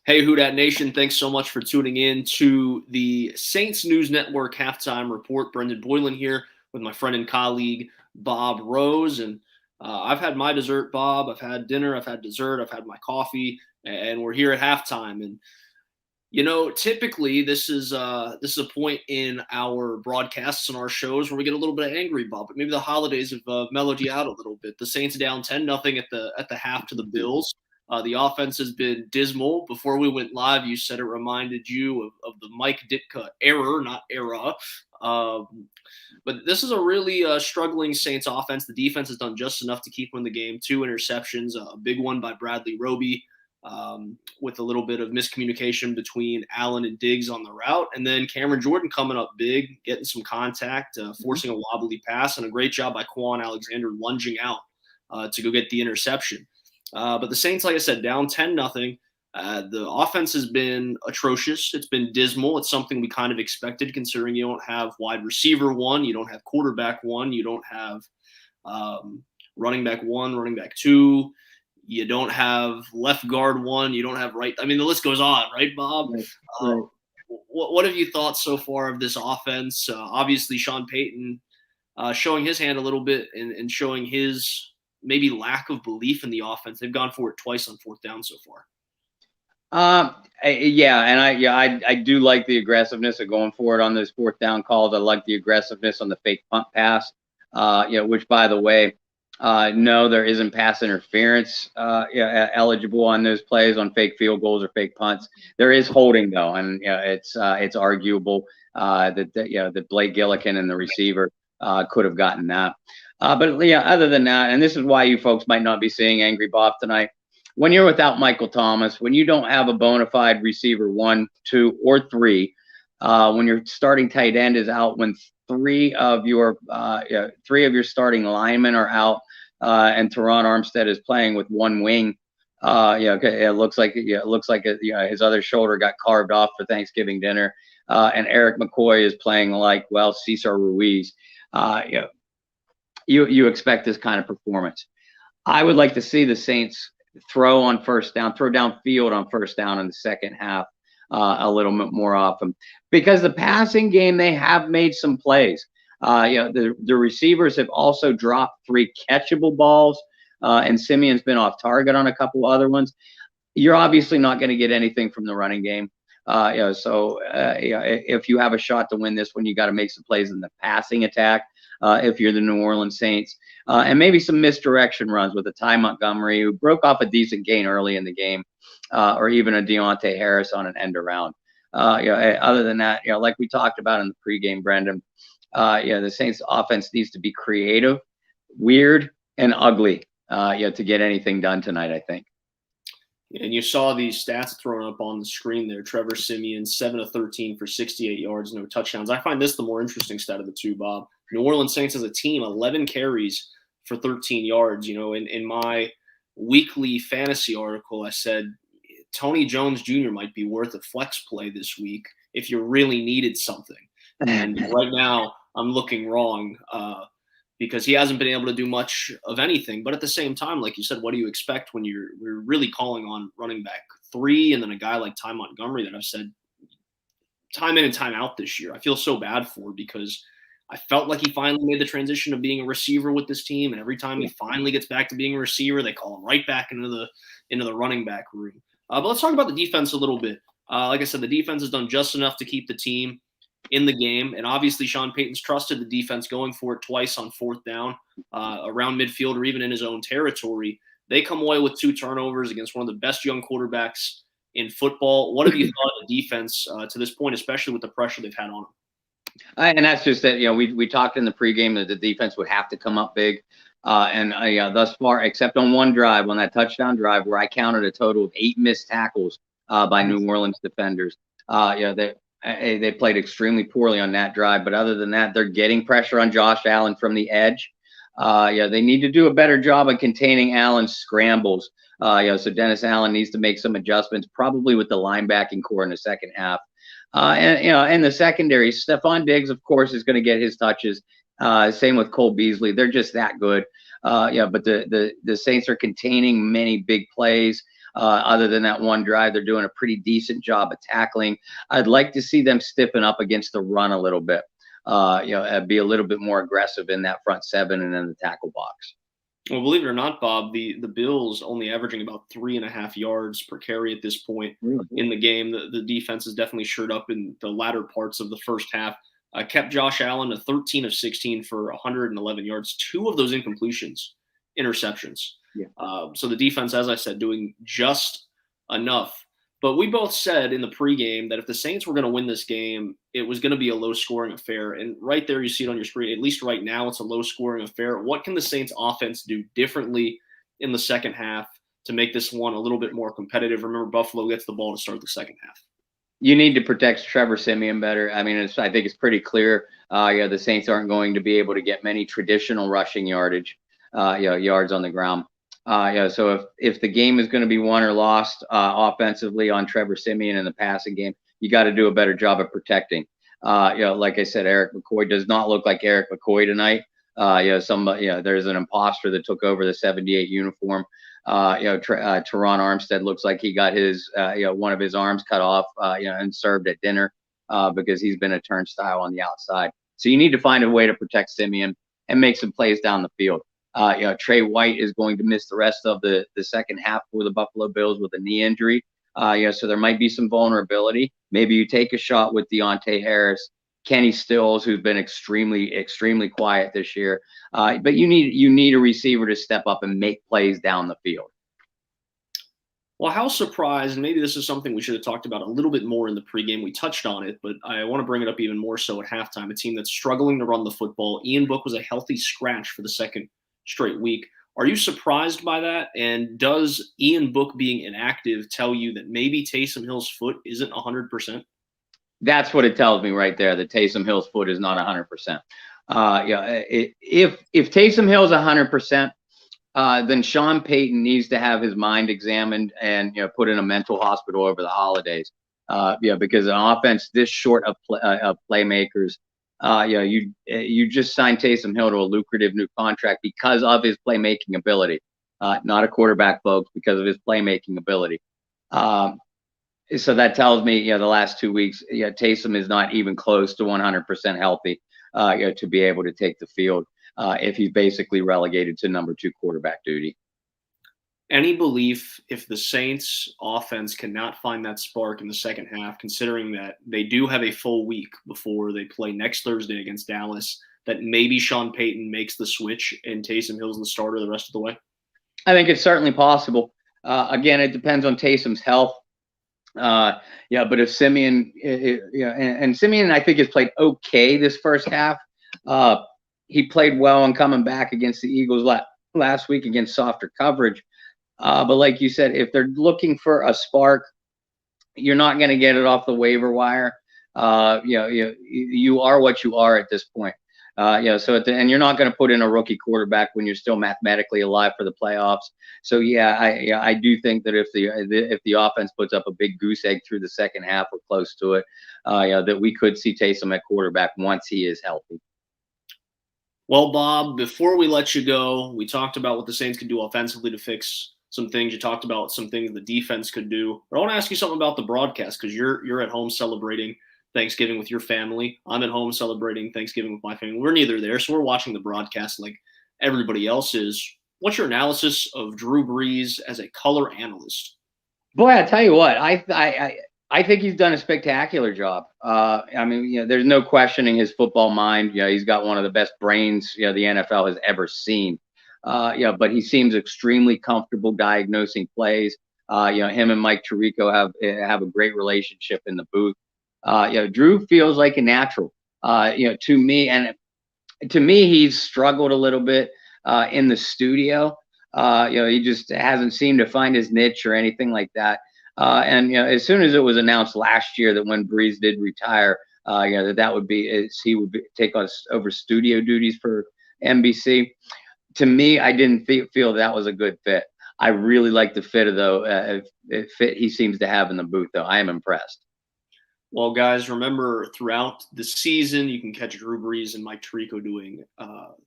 Hey, Who Dat Nation, thanks so much for tuning in to the Saints News Network halftime report. Brendan Boylan here with my friend and colleague, Bob Rose. And I've had my dessert, Bob. I've had dinner, I've had dessert, I've had my coffee, and we're here at halftime. And typically this is a point in our broadcasts and our shows where we get a little bit angry, Bob. But maybe the holidays have mellowed you out a little bit. The Saints down 10-0 at the half to the Bills. The offense has been dismal. Before we went live, you said it reminded you of the Mike Ditka error, not era. But this is a really struggling Saints offense. The defense has done just enough to keep them in the game. 2 interceptions, a big one by Bradley Roby, with a little bit of miscommunication between Allen and Diggs on the route. And then Cameron Jordan coming up big, getting some contact, forcing a wobbly pass, and a great job by Quan Alexander lunging out to go get the interception. But the Saints, like I said, down 10-0. The offense has been atrocious. It's been dismal. It's something we kind of expected, considering you don't have wide receiver one, you don't have quarterback one, you don't have running back one, running back two, you don't have left guard one, you don't have right. I mean, the list goes on, right, Bob? Right. What have you thought so far of this offense? Obviously, Sean Payton showing his hand a little bit and showing his maybe lack of belief in the offense. They've gone for it twice on 4th down so far. I do like the aggressiveness of going for it on those 4th down calls. I like the aggressiveness on the fake punt pass. Which, by the way, no, there isn't pass interference eligible on those plays on fake field goals or fake punts. There is holding though, and it's arguable that Blake Gillikin and the receiver could have gotten that. But other than that, and this is why you folks might not be seeing Angry Bob tonight. When you're without Michael Thomas, when you don't have a bona fide receiver 1, 2, or 3, when your starting tight end is out, when three of your starting linemen are out, and Teron Armstead is playing with one wing, it looks like his other shoulder got carved off for Thanksgiving dinner, and Eric McCoy is playing like Cesar Ruiz. You expect this kind of performance. I would like to see the Saints throw downfield on 1st down in the second half a little bit more often, because the passing game, they have made some plays. The receivers have also dropped 3 catchable balls, and Simeon's been off target on a couple other ones. You're obviously not going to get anything from the running game. If you have a shot to win this one, you got to make some plays in the passing attack. If you're the New Orleans Saints, and maybe some misdirection runs with a Ty Montgomery, who broke off a decent gain early in the game, or even a Deontay Harris on an end around. Other than that, like we talked about in the pregame, Brendan, the Saints offense needs to be creative, weird, and ugly, to get anything done tonight, I think. And you saw these stats thrown up on the screen there. Trevor Siemian, 7 of 13 for 68 yards, no touchdowns. I find this the more interesting stat of the two, Bob. New Orleans Saints as a team, 11 carries for 13 yards. In my weekly fantasy article, I said Tony Jones Jr. might be worth a flex play this week if you really needed something. And right now, I'm looking wrong because he hasn't been able to do much of anything. But at the same time, like you said, what do you expect when we're really calling on running back 3 and then a guy like Ty Montgomery that I've said time in and time out this year? I feel so bad for, because I felt like he finally made the transition of being a receiver with this team, and every time he finally gets back to being a receiver, they call him right back into the running back room. But let's talk about the defense a little bit. Like I said, the defense has done just enough to keep the team in the game, and obviously Sean Payton's trusted the defense going for it twice on 4th down, around midfield or even in his own territory. They come away with 2 turnovers against one of the best young quarterbacks in football. What have you thought of the defense to this point, especially with the pressure they've had on them? And that's just that, we talked in the pregame that the defense would have to come up big. And thus far, except on one drive, on that touchdown drive, where I counted a total of 8 missed tackles by New Orleans defenders. They played extremely poorly on that drive. But other than that, they're getting pressure on Josh Allen from the edge. They need to do a better job of containing Allen's scrambles. So Dennis Allen needs to make some adjustments, probably with the linebacking core in the second half. In the secondary, Stephon Diggs, of course, is going to get his touches. Same with Cole Beasley. They're just that good. But the Saints are containing many big plays. Other than that one drive, they're doing a pretty decent job of tackling. I'd like to see them stiffen up against the run a little bit. Be a little bit more aggressive in that front seven and in the tackle box. Well, believe it or not, Bob, the Bills only averaging about 3.5 yards per carry at this point Really? in the game. The defense has definitely shored up in the latter parts of the first half. Kept Josh Allen to 13 of 16 for 111 yards. Two of those incompletions, interceptions. Yeah. So the defense, as I said, doing just enough. But we both said in the pregame that if the Saints were going to win this game, it was going to be a low-scoring affair. And right there, you see it on your screen. At least right now, it's a low-scoring affair. What can the Saints offense do differently in the second half to make this one a little bit more competitive? Remember, Buffalo gets the ball to start the second half. You need to protect Trevor Siemian better. I mean, I think it's pretty clear. The Saints aren't going to be able to get many traditional rushing yardage, yards on the ground. So if the game is going to be won or lost offensively on Trevor Siemian in the passing game, you got to do a better job of protecting. Like I said, Eric McCoy does not look like Eric McCoy tonight. There's an imposter that took over the 78 uniform. Teron Armstead looks like he got his one of his arms cut off and served at dinner because he's been a turnstile on the outside. So you need to find a way to protect Siemian and make some plays down the field. Trey White is going to miss the rest of the second half for the Buffalo Bills with a knee injury. So there might be some vulnerability. Maybe you take a shot with Deontay Harris, Kenny Stills, who's been extremely, extremely quiet this year. But you need a receiver to step up and make plays down the field. Well, how surprised, and maybe this is something we should have talked about a little bit more in the pregame. We touched on it, but I want to bring it up even more so at halftime. A team that's struggling to run the football. Ian Book was a healthy scratch for the second straight week. Are you surprised by that? And does Ian Book being inactive tell you that maybe Taysom Hill's foot isn't 100%? That's what it tells me right there, that Taysom Hill's foot is not 100%. If Taysom Hill's 100%, then Sean Payton needs to have his mind examined and put in a mental hospital over the holidays. Because an offense this short of playmakers, you just signed Taysom Hill to a lucrative new contract because of his playmaking ability, not a quarterback, folks, because of his playmaking ability. So that tells me, the last 2 weeks, Taysom is not even close to 100% healthy, to be able to take the field if he's basically relegated to number 2 quarterback duty. Any belief if the Saints offense cannot find that spark in the second half, considering that they do have a full week before they play next Thursday against Dallas, that maybe Sean Payton makes the switch and Taysom Hill's the starter the rest of the way? I think it's certainly possible. Again, it depends on Taysom's health. But if Siemian, and Siemian, I think has played okay this first half. He played well on coming back against the Eagles last week against softer coverage. But like you said, if they're looking for a spark, you're not going to get it off the waiver wire. You are what you are at this point. And you're not going to put in a rookie quarterback when you're still mathematically alive for the playoffs. So I do think that if the offense puts up a big goose egg through the second half or close to it, that we could see Taysom at quarterback once he is healthy. Well, Bob, before we let you go, we talked about what the Saints could do offensively to fix some things. You talked about some things the defense could do. But I want to ask you something about the broadcast, because you're at home celebrating Thanksgiving with your family. I'm at home celebrating Thanksgiving with my family. We're neither there, so we're watching the broadcast like everybody else is. What's your analysis of Drew Brees as a color analyst? Boy, I tell you what, I think he's done a spectacular job. There's no questioning his football mind. He's got one of the best brains the NFL has ever seen. But he seems extremely comfortable diagnosing plays. Him and Mike Tirico have a great relationship in the booth. Drew feels like a natural. To me, he's struggled a little bit in the studio. He just hasn't seemed to find his niche or anything like that. As soon as it was announced last year that when Brees did retire, that would be he would take us over studio duties for NBC. To me, I didn't feel that was a good fit. I really like the fit fit he seems to have in the booth, though. I am impressed. Well, guys, remember throughout the season, you can catch Drew Brees and Mike Tirico doing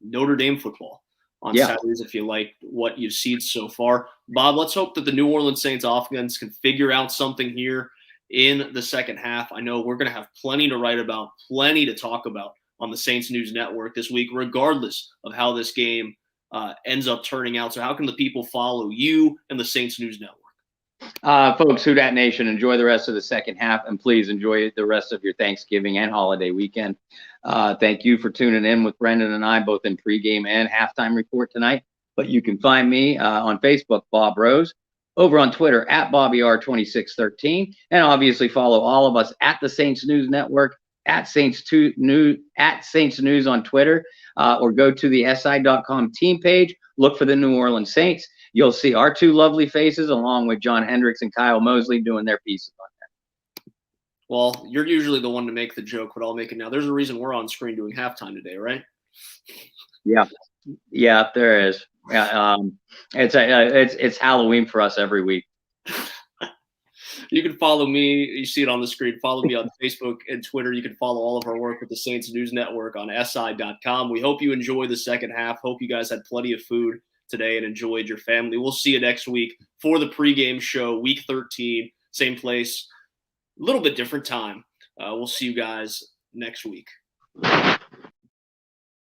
Notre Dame football on Saturdays if you like what you've seen so far. Bob, let's hope that the New Orleans Saints offense can figure out something here in the second half. I know we're going to have plenty to write about, plenty to talk about on the Saints News Network this week, regardless of how this game ends up turning out. So how can the people follow you and the Saints News Network? Folks, Who Dat Nation, enjoy the rest of the second half, and please enjoy the rest of your Thanksgiving and holiday weekend. Thank you for tuning in with Brendan and I, both in pregame and halftime report tonight. But you can find me on Facebook, Bob Rose, over on Twitter at BobbyR2613, and obviously follow all of us at the Saints News Network, at Saints News on Twitter, or go to the SI.com team page, look for the New Orleans Saints. You'll see our two lovely faces along with John Hendricks and Kyle Mosley doing their pieces on that. Well, you're usually the one to make the joke, but I'll make it now. There's a reason we're on screen doing halftime today, right? Yeah, there is. Yeah, it's Halloween for us every week. You can follow me. You see it on the screen. Follow me on Facebook and Twitter. You can follow all of our work with the Saints News Network on SI.com. We hope you enjoy the second half. Hope you guys had plenty of food today and enjoyed your family. We'll see you next week for the pregame show, week 13, same place, a little bit different time. We'll see you guys next week.